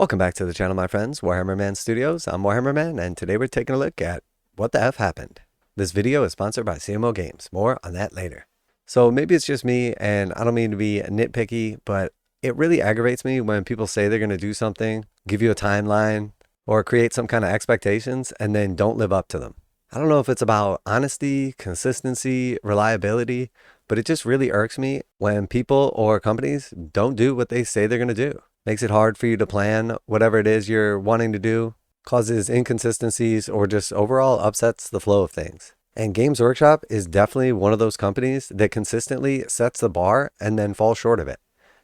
Welcome back to the channel, my friends. Warhammer Man Studios. I'm Warhammer Man, and today we're taking a look at what the F happened. This video is sponsored by CMO Games. More on that later. So maybe it's just me, and I don't mean to be nitpicky, but it really aggravates me when people say they're going to do something, give you a timeline, or create some kind of expectations, and then don't live up to them. I don't know if it's about honesty, consistency, reliability, but it just really irks me when people or companies don't do what they say they're going to do. Makes it hard for you to plan whatever it is you're wanting to do, causes inconsistencies, or just overall upsets the flow of things. And Games Workshop is definitely one of those companies that consistently sets the bar and then falls short of it.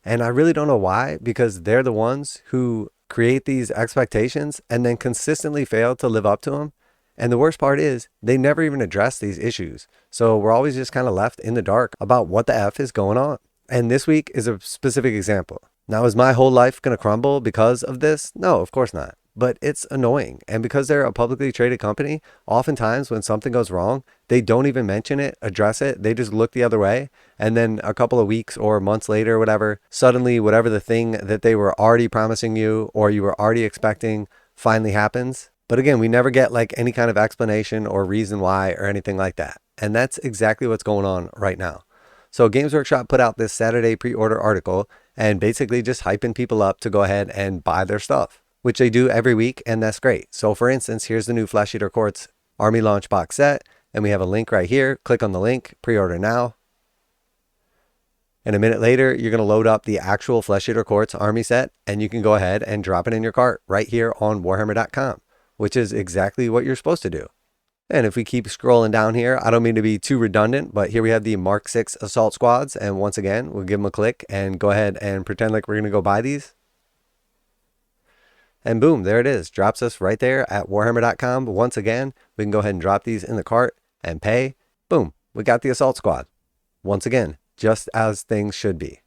And I really don't know why, because they're the ones who create these expectations and then consistently fail to live up to them. And the worst part is they never even address these issues. So we're always just kind of left in the dark about what the F is going on. And this week is a specific example. Now, is my whole life going to crumble because of this? No, of course not. But it's annoying. And because they're a publicly traded company, oftentimes when something goes wrong, they don't even mention it, address it. They just look the other way. And then a couple of weeks or months later, whatever, suddenly whatever the thing that they were already promising you or you were already expecting finally happens. But again, we never get like any kind of explanation or reason why or anything like that. And that's exactly what's going on right now. So Games Workshop put out this Saturday pre-order article and basically just hyping people up to go ahead and buy their stuff, which they do every week, and that's great. So for instance, here's the new Flesh Eater Courts Army Launch Box set, and we have a link right here. Click on the link, pre-order now. And a minute later, you're going to load up the actual Flesh Eater Courts Army set, and you can go ahead and drop it in your cart right here on warhammer.com, which is exactly what you're supposed to do. And if we keep scrolling down here, I don't mean to be too redundant, but here we have the Mark 6 Assault Squads. And once again, we'll give them a click and go ahead and pretend like we're going to go buy these. And boom, there it is. Drops us right there at warhammer.com. Once again, we can go ahead and drop these in the cart and pay. Boom, we got the Assault Squad. Once again, just as things should be.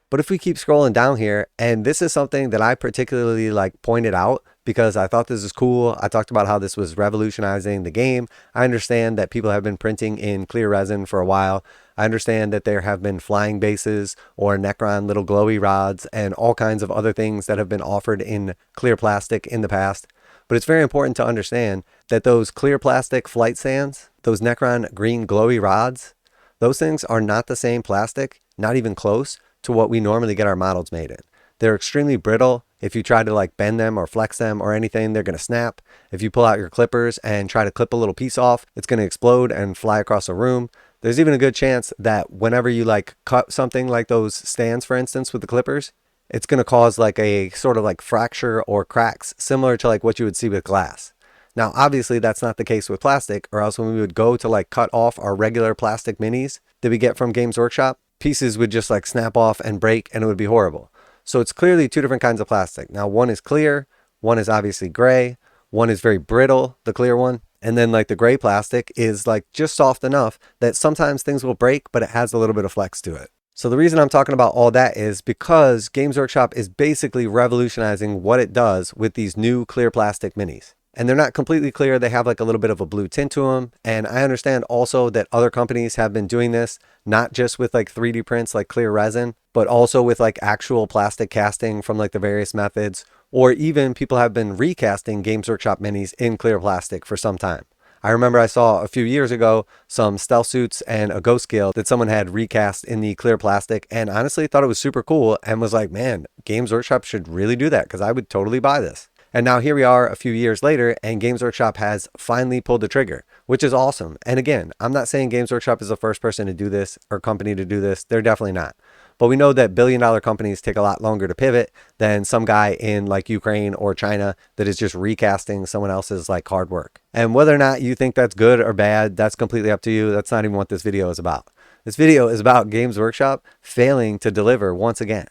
But if we keep scrolling down here, and this is something that I particularly pointed out because I thought this is cool. I talked about how this was revolutionizing the game. I understand that people have been printing in clear resin for a while. I understand that there have been flying bases or Necron little glowy rods and all kinds of other things that have been offered in clear plastic in the past. But it's very important to understand that those clear plastic flight stands, those Necron green glowy rods, those things are not the same plastic, not even close to what we normally get our models made in. They're extremely brittle. If you try to bend them or flex them or anything, they're going to snap. If you pull out your clippers and try to clip a little piece off, it's going to explode and fly across the room. There's even a good chance that whenever you cut something like those stands, for instance, with the clippers, it's going to cause a sort of fracture or cracks, similar to what you would see with glass. Now, obviously that's not the case with plastic, or else when we would go to cut off our regular plastic minis that we get from Games Workshop, pieces would just snap off and break, and it would be horrible. So it's clearly two different kinds of plastic. Now, one is clear, one is obviously gray, one is very brittle, the clear one. And then the gray plastic is just soft enough that sometimes things will break, but it has a little bit of flex to it. So the reason I'm talking about all that is because Games Workshop is basically revolutionizing what it does with these new clear plastic minis. And they're not completely clear. They have a little bit of a blue tint to them. And I understand also that other companies have been doing this, not just with 3D prints like clear resin, but also with actual plastic casting from the various methods, or even people have been recasting Games Workshop minis in clear plastic for some time. I remember I saw a few years ago some stealth suits and a ghost scale that someone had recast in the clear plastic, and honestly thought it was super cool and was like, man, Games Workshop should really do that because I would totally buy this. And now here we are a few years later, and Games Workshop has finally pulled the trigger, which is awesome. And again, I'm not saying Games Workshop is the first person to do this or company to do this. They're definitely not. But we know that billion-dollar companies take a lot longer to pivot than some guy in Ukraine or China that is just recasting someone else's hard work. And whether or not you think that's good or bad, that's completely up to you. That's not even what this video is about. This video is about Games Workshop failing to deliver once again.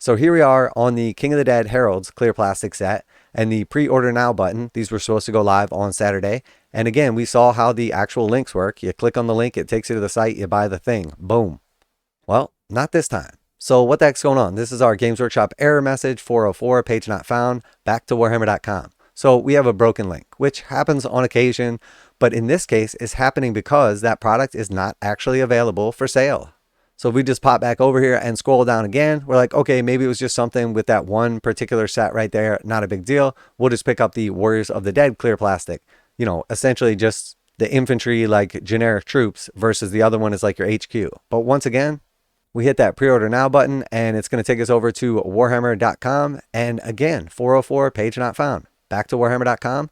So here we are on the King of the Dead Heralds clear plastic set and the pre-order now button. These were supposed to go live on Saturday. And again, we saw how the actual links work. You click on the link, it takes you to the site, you buy the thing. Boom. Well, not this time. So what the heck's going on? This is our Games Workshop error message 404, page not found, back to warhammer.com. So we have a broken link, which happens on occasion, but in this case is happening because that product is not actually available for sale. So if we just pop back over here and scroll down again, we're like, okay, maybe it was just something with that one particular set right there. Not a big deal. We'll just pick up the Warriors of the Dead clear plastic. You know, essentially just the infantry, like generic troops, versus the other one is like your HQ. But once again, we hit that pre-order now button and it's going to take us over to warhammer.com. And again, 404 page not found. Back to warhammer.com.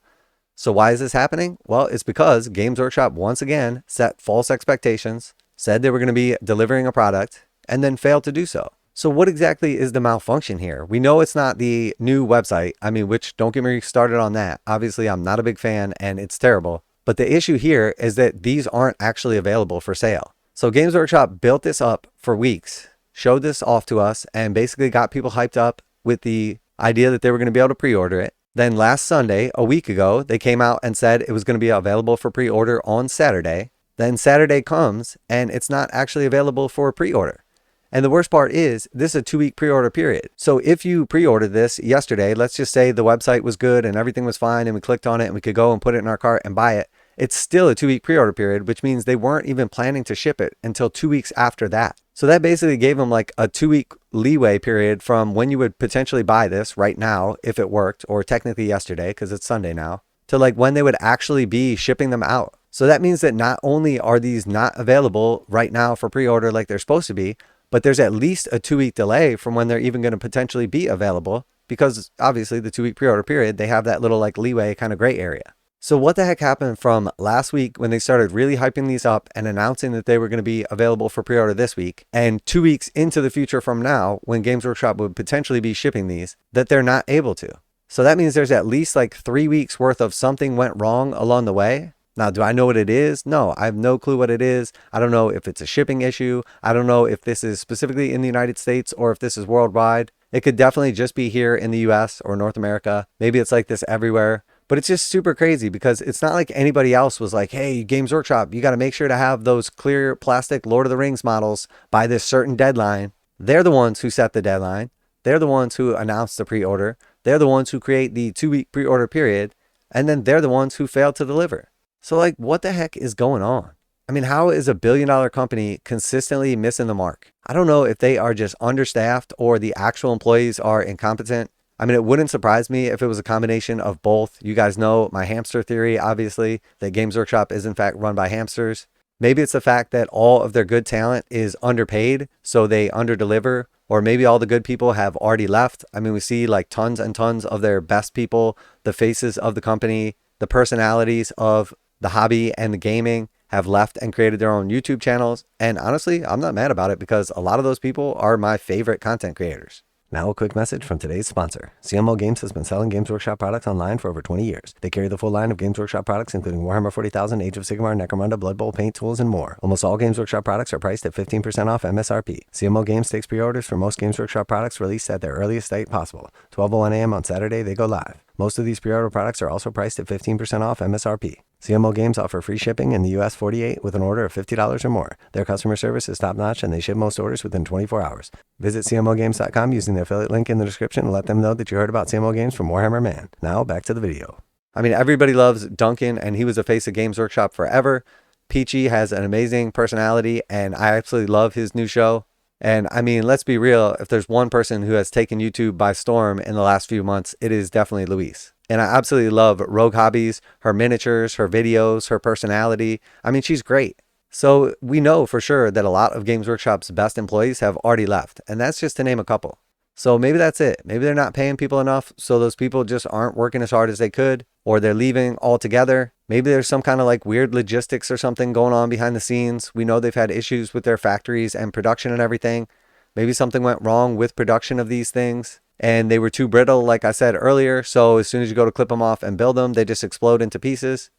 So why is this happening? Well, it's because Games Workshop once again set false expectations, said they were going to be delivering a product, and then failed to do so. So what exactly is the malfunction here? We know it's not the new website. I mean, which, don't get me started on that. Obviously, I'm not a big fan and it's terrible. But the issue here is that these aren't actually available for sale. So Games Workshop built this up for weeks, showed this off to us, and basically got people hyped up with the idea that they were going to be able to pre-order it. Then last Sunday, a week ago, they came out and said it was going to be available for pre-order on Saturday. Then Saturday comes and it's not actually available for pre-order. And the worst part is this is a 2-week pre-order period. So if you pre-ordered this yesterday, let's just say the website was good and everything was fine and we clicked on it and we could go and put it in our cart and buy it. It's still a 2-week pre-order period, which means they weren't even planning to ship it until 2 weeks after that. So that basically gave them like a 2-week leeway period from when you would potentially buy this right now, if it worked, or technically yesterday, because it's Sunday now, to like when they would actually be shipping them out. So that means that not only are these not available right now for pre-order like they're supposed to be, but there's at least a 2-week delay from when they're even going to potentially be available, because obviously the 2-week pre-order period, they have that little like leeway kind of gray area. So what the heck happened from last week when they started really hyping these up and announcing that they were going to be available for pre-order this week, and 2 weeks into the future from now when Games Workshop would potentially be shipping these, that they're not able to? So that means there's at least like 3 weeks worth of something went wrong along the way. Now, do I know what it is? No, I have no clue what it is. I don't know if it's a shipping issue. I don't know if this is specifically in the United States or if this is worldwide. It could definitely just be here in the US or North America. Maybe it's like this everywhere. But it's just super crazy because it's not like anybody else was like, hey, Games Workshop, you got to make sure to have those clear plastic Lord of the Rings models by this certain deadline. They're the ones who set the deadline. They're the ones who announce the pre-order. They're the ones who create the 2-week pre-order period. And then they're the ones who fail to deliver. So like, what the heck is going on? I mean, how is a billion-dollar company consistently missing the mark? I don't know if they are just understaffed or the actual employees are incompetent. I mean, it wouldn't surprise me if it was a combination of both. You guys know my hamster theory, obviously, that Games Workshop is in fact run by hamsters. Maybe it's the fact that all of their good talent is underpaid, so they underdeliver, or maybe all the good people have already left. I mean, we see like tons and tons of their best people, the faces of the company, the personalities of the hobby and the gaming have left and created their own YouTube channels. And honestly, I'm not mad about it because a lot of those people are my favorite content creators. Now a quick message from today's sponsor. CMO Games has been selling Games Workshop products online for over 20 years. They carry the full line of Games Workshop products, including Warhammer 40,000, Age of Sigmar, Necromunda, Blood Bowl, paint tools, and more. Almost all Games Workshop products are priced at 15% off MSRP. CMO Games takes pre-orders for most Games Workshop products released at their earliest date possible. 12:01 a.m. on Saturday, they go live. Most of these pre-order products are also priced at 15% off MSRP. CMO Games offer free shipping in the US 48 with an order of $50 or more. Their customer service is top-notch and they ship most orders within 24 hours. Visit CMOGames.com using the affiliate link in the description and let them know that you heard about CMO Games from Warhammer Man. Now back to the video. I mean, everybody loves Duncan and he was the face of Games Workshop forever. Peachy has an amazing personality and I absolutely love his new show. And I mean, let's be real, if there's one person who has taken YouTube by storm in the last few months, it is definitely Louise. And I absolutely love Rogue Hobbies, her miniatures, her videos, her personality. I mean, she's great. So we know for sure that a lot of Games Workshop's best employees have already left. And that's just to name a couple. So maybe that's it. Maybe they're not paying people enough, so those people just aren't working as hard as they could, or they're leaving altogether. Maybe there's some kind of like weird logistics or something going on behind the scenes. We know they've had issues with their factories and production and everything. Maybe something went wrong with production of these things and they were too brittle, like I said earlier. So as soon as you go to clip them off and build them, they just explode into pieces.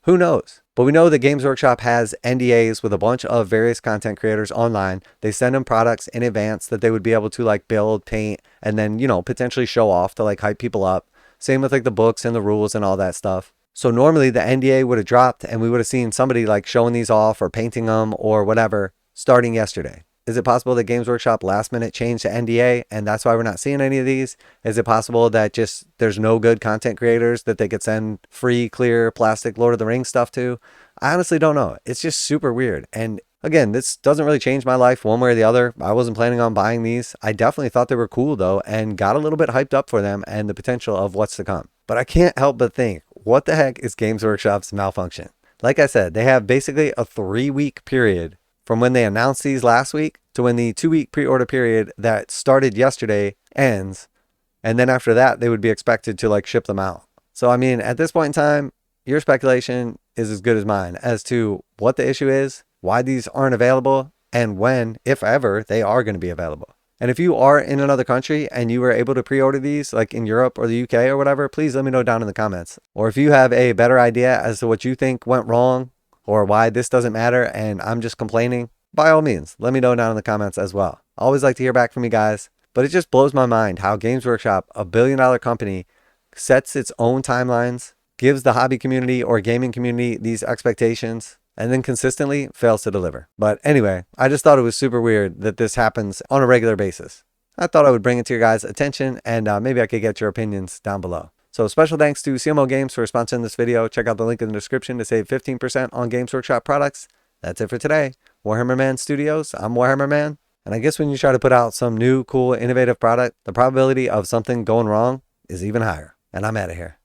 Who knows? But we know that Games Workshop has NDAs with a bunch of various content creators online. They send them products in advance that they would be able to like build, paint, and then, you know, potentially show off to like hype people up. Same with like the books and the rules and all that stuff. So normally the NDA would have dropped and we would have seen somebody like showing these off or painting them or whatever starting yesterday. Is it possible that Games Workshop last minute changed the NDA and that's why we're not seeing any of these? Is it possible that just there's no good content creators that they could send free, clear, plastic Lord of the Rings stuff to? I honestly don't know. It's just super weird. And Again, this doesn't really change my life one way or the other. I wasn't planning on buying these. I definitely thought they were cool though, and got a little bit hyped up for them and the potential of what's to come. But I can't help but think, what the heck is Games Workshop's Malfunction? Like I said, they have basically a 3-week period from when they announced these last week to when the 2-week pre-order period that started yesterday ends. And then after that, they would be expected to like ship them out. So, I mean, at this point in time, your speculation is as good as mine as to what the issue is, why these aren't available, and when, if ever, they are going to be available. And if you are in another country and you were able to pre-order these, like in Europe or the UK or whatever, please let me know down in the comments. Or if you have a better idea as to what you think went wrong or why this doesn't matter and I'm just complaining, by all means, let me know down in the comments as well. I always like to hear back from you guys, but it just blows my mind how Games Workshop, a billion-dollar company, sets its own timelines, gives the hobby community or gaming community these expectations, and then consistently fails to deliver. But anyway, I just thought it was super weird that this happens on a regular basis. I thought I would bring it to your guys' attention, and maybe I could get your opinions down below. So special thanks to CMO Games for sponsoring this video. Check out the link in the description to save 15% on Games Workshop products. That's it for today. Warhammer Man Studios, I'm Warhammer Man. And I guess when you try to put out some new, cool, innovative product, the probability of something going wrong is even higher. And I'm out of here.